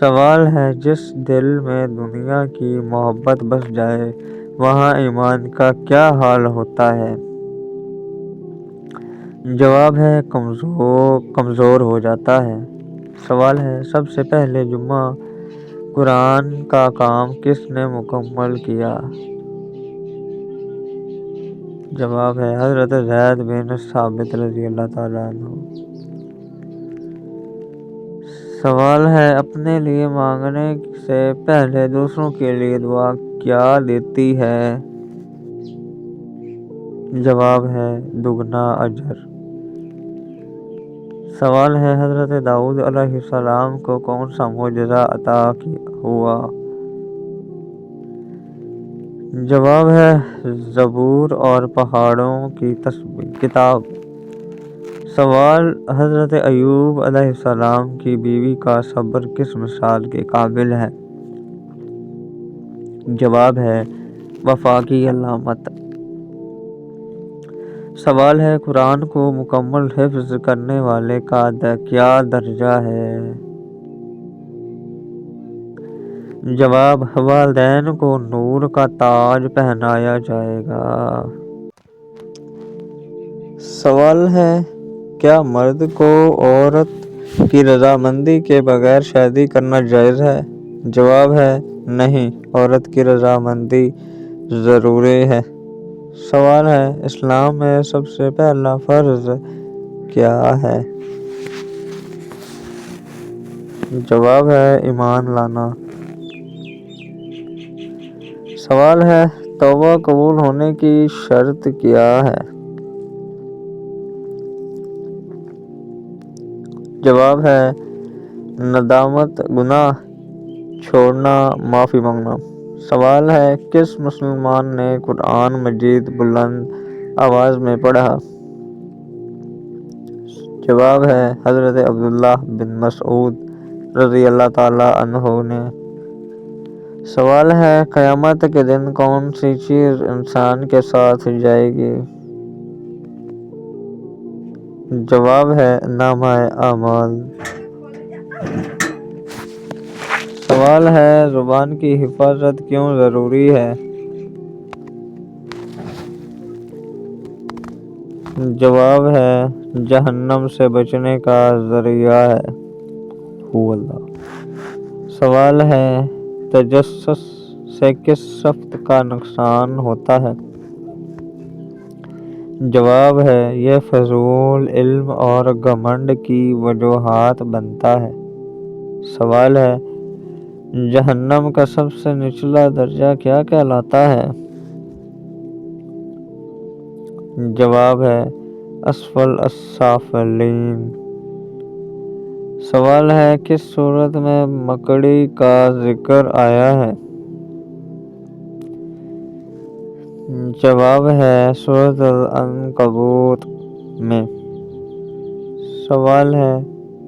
سوال ہے جس دل میں دنیا کی محبت بس جائے وہاں ایمان کا کیا حال ہوتا ہے؟ جواب ہے کمزور ہو جاتا ہے۔ سوال ہے سب سے پہلے جمعہ قرآن کا کام کس نے مکمل کیا؟ جواب ہے حضرت زید بن ثابت رضی اللہ تعالیٰ عنہ۔ سوال ہے اپنے لیے مانگنے سے پہلے دوسروں کے لیے دعا کیا دیتی ہے؟ جواب ہے دگنا اجر۔ سوال ہے حضرت داؤد علیہ السلام کو کون سا معجزہ عطا ہوا؟ جواب ہے زبور اور پہاڑوں کی کتاب۔ سوال حضرت ایوب علیہ السلام کی بیوی کا صبر کس مثال کے قابل ہے؟ جواب ہے وفا کی علامت۔ سوال ہے قرآن کو مکمل حفظ کرنے والے کا کیا درجہ ہے؟ جواب والدین کو نور کا تاج پہنایا جائے گا۔ سوال ہے کیا مرد کو عورت کی رضامندی کے بغیر شادی کرنا جائز ہے؟ جواب ہے نہیں، عورت کی رضامندی ضروری ہے۔ سوال ہے اسلام میں سب سے پہلا فرض کیا ہے؟ جواب ہے ایمان لانا۔ سوال ہے توبہ قبول ہونے کی شرط کیا ہے؟ جواب ہے ندامت، گناہ چھوڑنا، معافی مانگنا۔ سوال ہے کس مسلمان نے قرآن مجید بلند آواز میں پڑھا؟ جواب ہے حضرت عبداللہ بن مسعود رضی اللہ تعالیٰ عنہ نے۔ سوال ہے قیامت کے دن کون سی چیز انسان کے ساتھ جائے گی؟ جواب ہے نامہ اعمال۔ سوال ہے زبان کی حفاظت کیوں ضروری ہے؟ جواب ہے جہنم سے بچنے کا ذریعہ ہے۔ سوال ہے تجسس سے کس صفت کا نقصان ہوتا ہے؟ جواب ہے یہ فضول علم اور گھمنڈ کی وجوہات بنتا ہے۔ سوال ہے جہنم کا سب سے نچلا درجہ کیا کہلاتا ہے؟ جواب ہے اسفل السافلین۔ سوال ہے کس سورت میں مکڑی کا ذکر آیا ہے؟ جواب ہے سورۃ العنکبوت میں۔ سوال ہے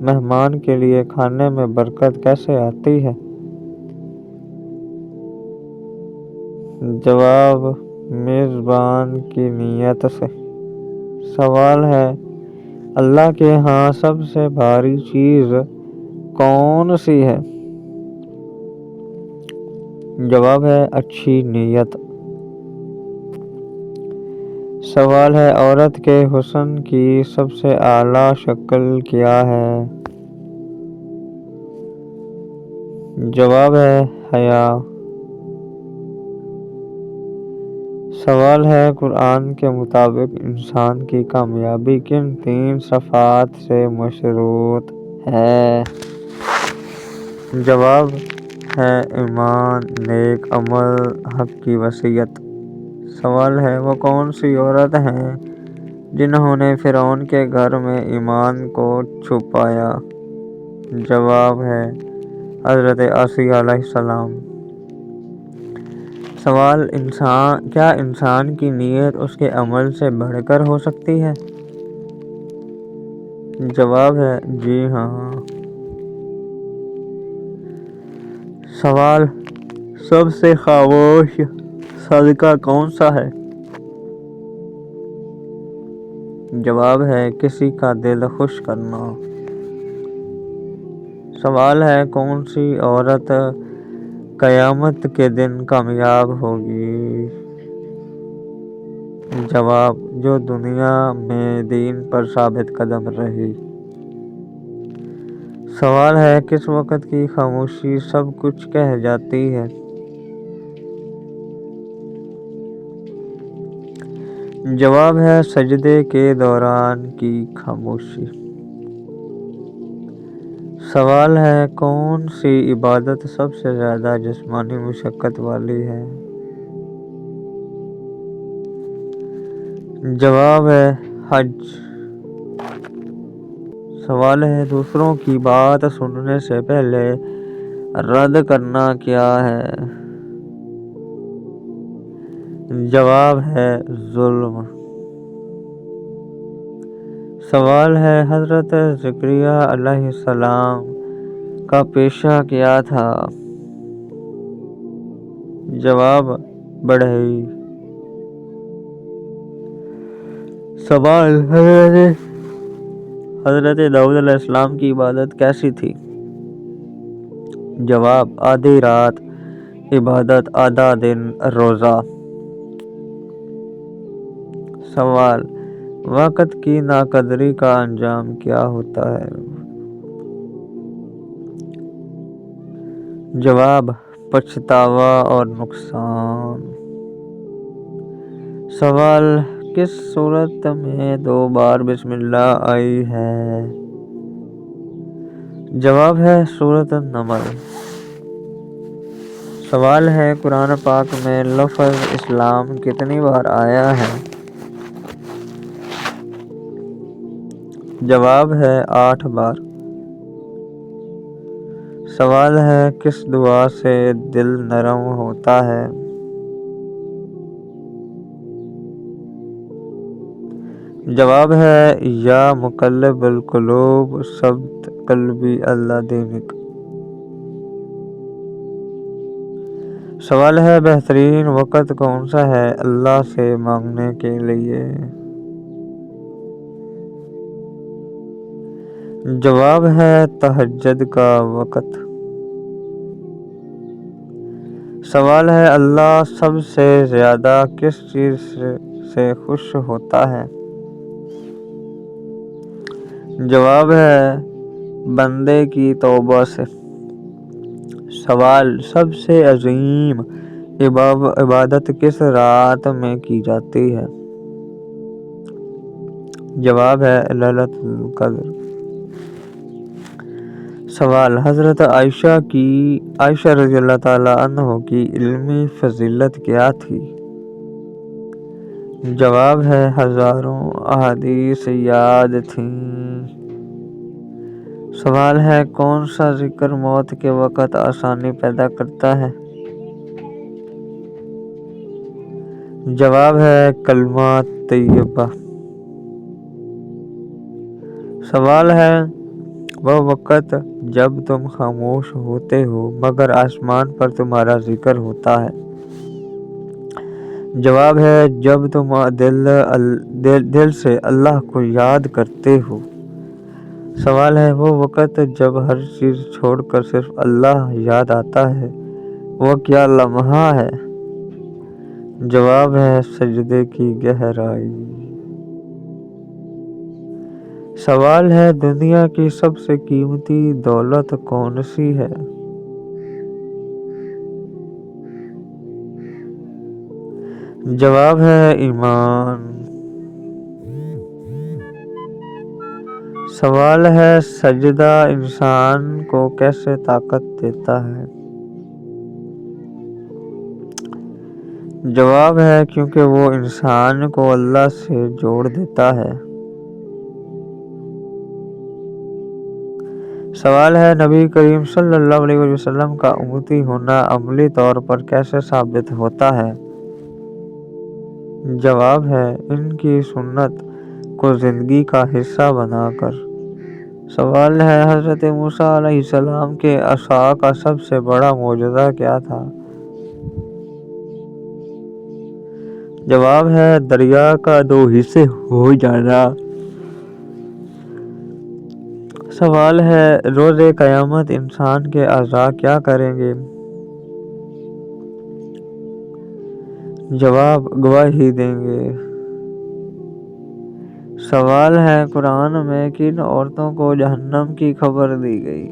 مہمان کے لیے کھانے میں برکت کیسے آتی ہے؟ جواب میزبان کی نیت سے۔ سوال ہے اللہ کے ہاں سب سے بھاری چیز کون سی ہے؟ جواب ہے اچھی نیت۔ سوال ہے عورت کے حسن کی سب سے اعلیٰ شکل کیا ہے؟ جواب ہے حیا۔ سوال ہے قرآن کے مطابق انسان کی کامیابی کن 3 صفات سے مشروط ہے؟ جواب ہے ایمان، نیک عمل، حق کی وصیت۔ سوال ہے وہ کون سی عورت ہیں جنہوں نے فرعون کے گھر میں ایمان کو چھپایا؟ جواب ہے حضرت آسیہ علیہ السلام۔ سوال کیا انسان کی نیت اس کے عمل سے بڑھ کر ہو سکتی ہے؟ جواب ہے جی ہاں۔ سوال سب سے خاموش صدقہ کون سا ہے؟ جواب ہے کسی کا دل خوش کرنا۔ سوال ہے کون سی عورت قیامت کے دن کامیاب ہوگی؟ جواب جو دنیا میں دین پر ثابت قدم رہی۔ سوال ہے کس وقت کی خاموشی سب کچھ کہہ جاتی ہے؟ جواب ہے سجدے کے دوران کی خاموشی۔ سوال ہے کون سی عبادت سب سے زیادہ جسمانی مشقت والی ہے؟ جواب ہے حج۔ سوال ہے دوسروں کی بات سننے سے پہلے رد کرنا کیا ہے؟ جواب ہے ظلم۔ سوال ہے حضرت زکریا علیہ السلام کا پیشہ کیا تھا؟ جواب بڑھئی۔ سوال حضرت داؤد علیہ السلام کی عبادت کیسی تھی؟ جواب آدھی رات عبادت آدھا دن روزہ۔ سوال وقت کی ناقدری کا انجام کیا ہوتا ہے؟ جواب پچھتاوا اور نقصان۔ سوال کس صورت میں 2 بار بسم اللہ آئی ہے؟ جواب ہے سورۃ النمل۔ سوال ہے قرآن پاک میں لفظ اسلام کتنی بار آیا ہے؟ جواب ہے 8 بار۔ سوال ہے کس دعا سے دل نرم ہوتا ہے؟ جواب ہے یا مقلب القلوب ثبت قلبی علی دینک۔ سوال ہے بہترین وقت کون سا ہے اللہ سے مانگنے کے لیے؟ جواب ہے تہجد کا وقت۔ سوال ہے اللہ سب سے زیادہ کس چیز سے خوش ہوتا ہے؟ جواب ہے بندے کی توبہ سے۔ سوال سب سے عظیم عبادت کس رات میں کی جاتی ہے؟ جواب ہے لیلۃ القدر۔ سوال حضرت عائشہ رضی اللہ تعالی عنہ کی علمی فضیلت کیا تھی؟ جواب ہے ہزاروں احادیث یاد تھیں۔ سوال ہے کون سا ذکر موت کے وقت آسانی پیدا کرتا ہے؟ جواب ہے کلمہ طیبہ۔ سوال ہے وہ وقت جب تم خاموش ہوتے ہو مگر آسمان پر تمہارا ذکر ہوتا ہے؟ جواب ہے جب تم دل سے اللہ کو یاد کرتے ہو۔ سوال ہے وہ وقت جب ہر چیز چھوڑ کر صرف اللہ یاد آتا ہے وہ کیا لمحہ ہے؟ جواب ہے سجدے کی گہرائی۔ سوال ہے دنیا کی سب سے قیمتی دولت کون سی ہے؟ جواب ہے ایمان۔ سوال ہے سجدہ انسان کو کیسے طاقت دیتا ہے؟ جواب ہے کیونکہ وہ انسان کو اللہ سے جوڑ دیتا ہے۔ سوال ہے نبی کریم صلی اللہ علیہ وسلم کا امتی ہونا عملی طور پر کیسے ثابت ہوتا ہے؟ جواب ہے ان کی سنت کو زندگی کا حصہ بنا کر۔ سوال ہے حضرت موسیٰ علیہ السلام کے عصا کا سب سے بڑا معجزہ کیا تھا؟ جواب ہے دریا کا 2 حصے ہو جانا۔ سوال ہے روز قیامت انسان کے اعضاء کیا کریں گے؟ جواب گواہی دیں گے۔ سوال ہے قرآن میں کن عورتوں کو جہنم کی خبر دی گئی؟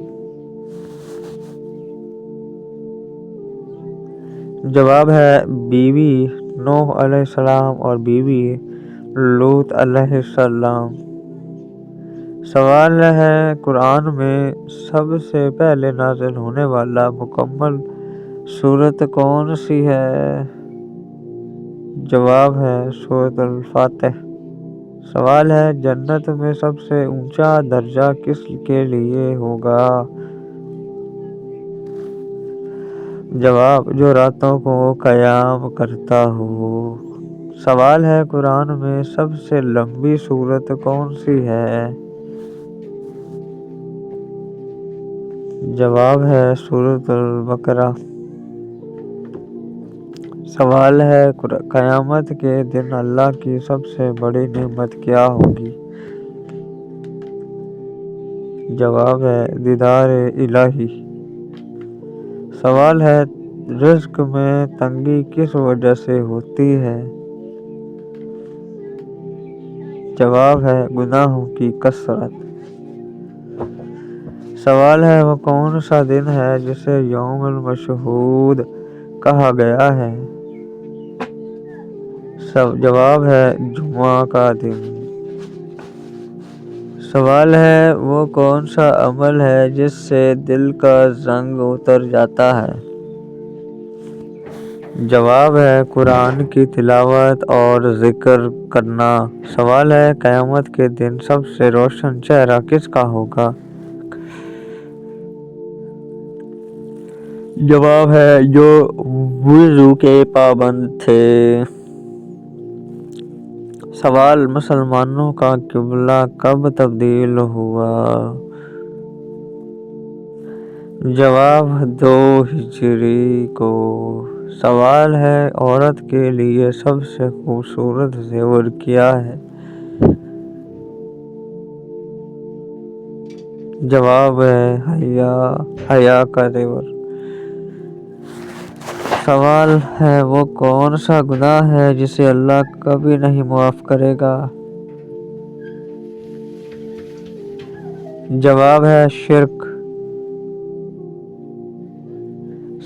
جواب ہے بیوی نوح علیہ السلام اور بیوی لوط علیہ السلام۔ سوال ہے قرآن میں سب سے پہلے نازل ہونے والا مکمل سورت کون سی ہے؟ جواب ہے سورۃ الفاتح۔ سوال ہے جنت میں سب سے اونچا درجہ کس کے لیے ہوگا؟ جواب جو راتوں کو قیام کرتا ہو۔ سوال ہے قرآن میں سب سے لمبی سورت کون سی ہے؟ جواب ہے سورۃ البقرہ۔ سوال ہے قیامت کے دن اللہ کی سب سے بڑی نعمت کیا ہوگی؟ جواب ہے دیدار الہی۔ سوال ہے رزق میں تنگی کس وجہ سے ہوتی ہے؟ جواب ہے گناہوں کی کثرت۔ سوال ہے وہ کون سا دن ہے جسے یوم المشہود کہا گیا ہے؟ جواب ہے جمعہ کا دن۔ سوال ہے وہ کون سا عمل ہے جس سے دل کا زنگ اتر جاتا ہے؟ جواب ہے قرآن کی تلاوت اور ذکر کرنا۔ سوال ہے قیامت کے دن سب سے روشن چہرہ کس کا ہوگا؟ جواب ہے جو وضو کے پابند تھے۔ سوال مسلمانوں کا قبلہ کب تبدیل ہوا؟ جواب 2 ہجری کو۔ سوال ہے عورت کے لیے سب سے خوبصورت زیور کیا ہے؟ جواب ہے حیا کا زیور۔ سوال ہے وہ کون سا گناہ ہے جسے اللہ کبھی نہیں معاف کرے گا؟ جواب ہے شرک۔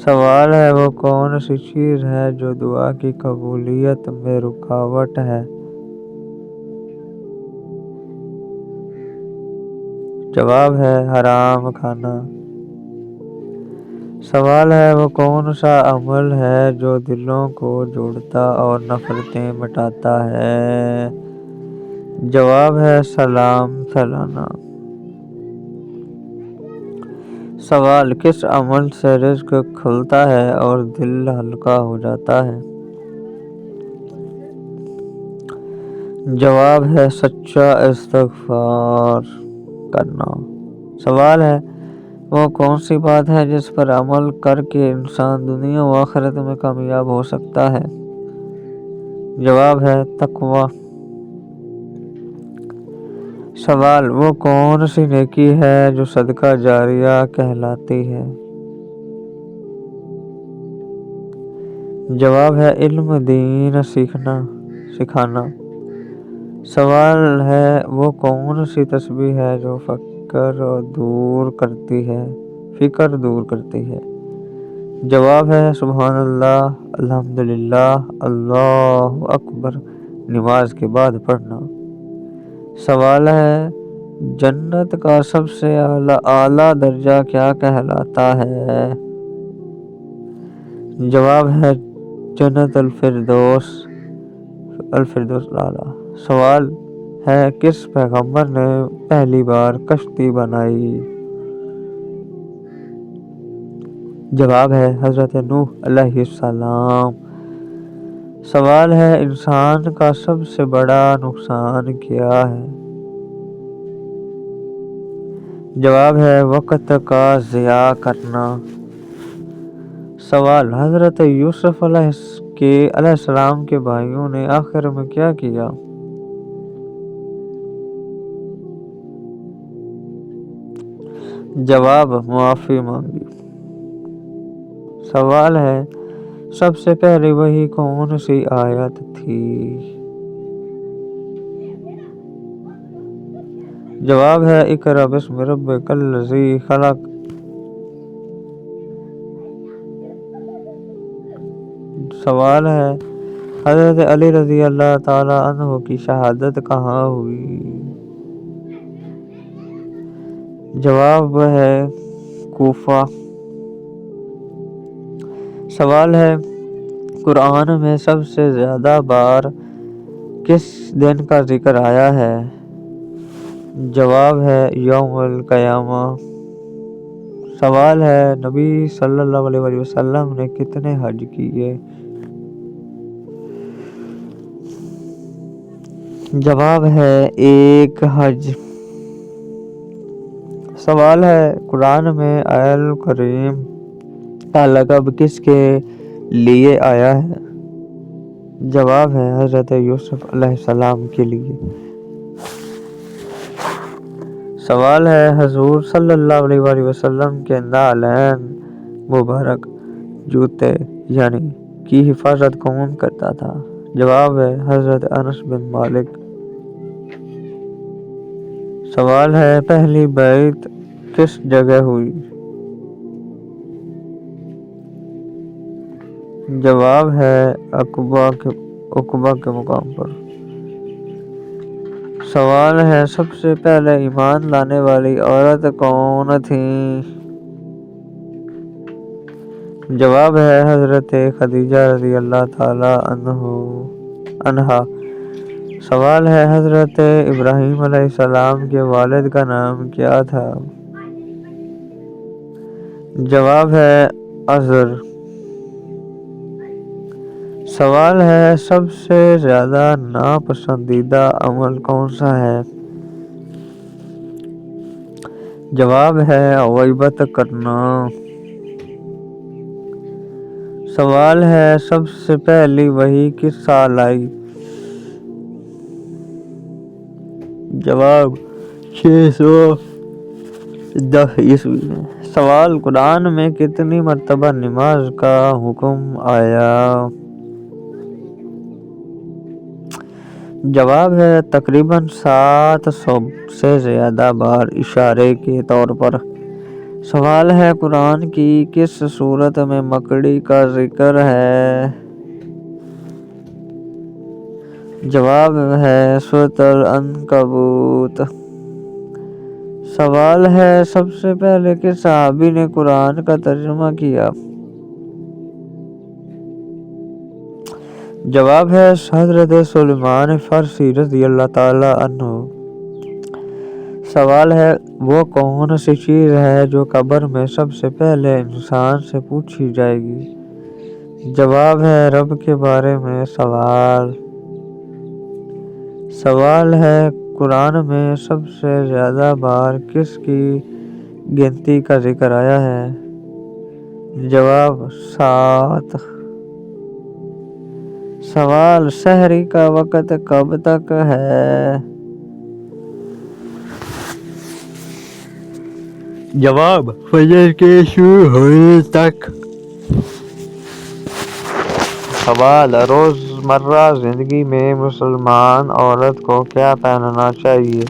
سوال ہے وہ کون سی چیز ہے جو دعا کی قبولیت میں رکاوٹ ہے؟ جواب ہے حرام کھانا۔ سوال ہے وہ کون سا عمل ہے جو دلوں کو جوڑتا اور نفرتیں مٹاتا ہے؟ جواب ہے سلام پھیلانا۔ سوال کس عمل سے رزق کھلتا ہے اور دل ہلکا ہو جاتا ہے؟ جواب ہے سچا استغفار کرنا۔ سوال ہے وہ کون سی بات ہے جس پر عمل کر کے انسان دنیا و آخرت میں کامیاب ہو سکتا ہے؟ جواب ہے تقوی۔ سوال وہ کون سی نیکی ہے جو صدقہ جاریہ کہلاتی ہے؟ جواب ہے علم دین سکھانا۔ سوال ہے وہ کون سی تسبیح ہے جو فکر دور کرتی ہے؟ جواب ہے سبحان اللہ، الحمدللہ، اللہ اکبر نماز کے بعد پڑھنا۔ سوال ہے جنت کا سب سے اعلیٰ درجہ کیا کہلاتا ہے؟ جواب ہے جنت الفردوس اعلیٰ۔ سوال ہے کس پیغمبر نے پہلی بار کشتی بنائی؟ جواب ہے حضرت نوح علیہ السلام۔ سوال ہے انسان کا سب سے بڑا نقصان کیا ہے؟ جواب ہے وقت کا ضیاع کرنا۔ سوال حضرت یوسف علیہ السلام کے بھائیوں نے آخر میں کیا کیا؟ جواب معافی مانگی۔ سوال ہے سب سے پہلی وحی کون سی آیت تھی؟ جواب ہے اقرأ بسم ربک الذی خلق۔ سوال ہے حضرت علی رضی اللہ تعالی عنہ کی شہادت کہاں ہوئی؟ جواب ہے کوفہ۔ سوال ہے قرآن میں سب سے زیادہ بار کس دن کا ذکر آیا ہے؟ جواب ہے یوم القیامہ۔ سوال ہے نبی صلی اللہ علیہ وسلم نے کتنے حج کیے؟ جواب ہے 1 حج۔ سوال ہے قرآن میں الکریم کا لقب کس کے لیے آیا ہے؟ جواب ہے حضرت یوسف علیہ السلام کے لیے۔ سوال ہے حضور صلی اللہ علیہ وسلم کے نعلین مبارک جوتے یعنی کی حفاظت کون کرتا تھا؟ جواب ہے حضرت انس بن مالک۔ سوال ہے پہلی بیعت کس جگہ ہوئی؟ جواب ہے عقبہ کے مقام پر۔ سوال ہے سب سے پہلے ایمان لانے والی عورت کون تھی؟ جواب ہے حضرت خدیجہ رضی اللہ تعالی عنہا۔ سوال ہے حضرت ابراہیم علیہ السلام کے والد کا نام کیا تھا؟ جواب ہے عزر۔ سوال ہے سب سے زیادہ ناپسندیدہ عمل کون سا ہے؟ جواب ہے غیبت کرنا۔ سوال ہے سب سے پہلی وحی کس سال آئی؟ جواب 610 عیسوی میں۔ سوال قرآن میں کتنی مرتبہ نماز کا حکم آیا؟ جواب ہے تقریباً 700 سے زیادہ بار اشارے کے طور پر۔ سوال ہے قرآن کی کس سورت میں مکڑی کا ذکر ہے؟ جواب ہے سورۃ العنکبوت۔ سوال ہے سب سے پہلے کس صحابی نے قرآن کا ترجمہ کیا؟ جواب ہے حضرت سلیمان فارسی رضی اللہ تعالی عنہ۔ سوال ہے وہ کون سی چیز ہے جو قبر میں سب سے پہلے انسان سے پوچھی جائے گی؟ جواب ہے رب کے بارے میں سوال۔ سوال ہے قرآن میں سب سے زیادہ بار کس کی گنتی کا ذکر آیا ہے؟ جواب 7۔ سوال سحری کا وقت کب تک ہے؟ جواب فجر کے شروع ہونے تک۔ سوال روزمرہ زندگی میں مسلمان عورت کو کیا پہننا چاہیے؟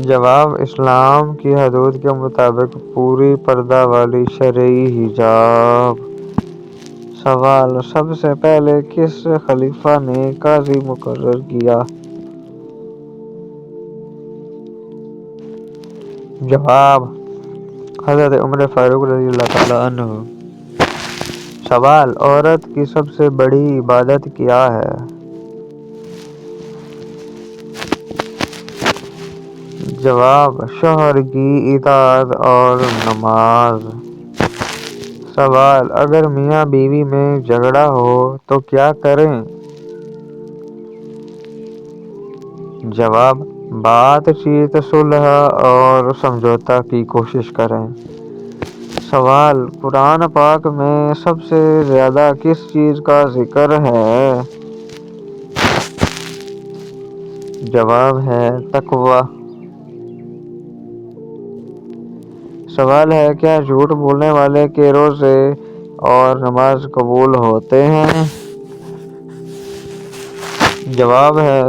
جواب اسلام کی حدود کے مطابق پوری پردہ والی شرعی حجاب۔ سوال سب سے پہلے کس خلیفہ نے قاضی مقرر کیا؟ جواب حضرت عمر فاروق رضی اللہ تعالی عنہ۔ سوال عورت کی سب سے بڑی عبادت کیا ہے؟ جواب شوہر کی اطاعت اور نماز۔ سوال اگر میاں بیوی میں جھگڑا ہو تو کیا کریں؟ جواب بات چیت صلح اور سمجھوتہ کی کوشش کریں۔ سوال قرآن پاک میں سب سے زیادہ کس چیز کا ذکر ہے؟ جواب ہے تقوی۔ سوال ہے کیا جھوٹ بولنے والے کے روزے اور نماز قبول ہوتے ہیں؟ جواب ہے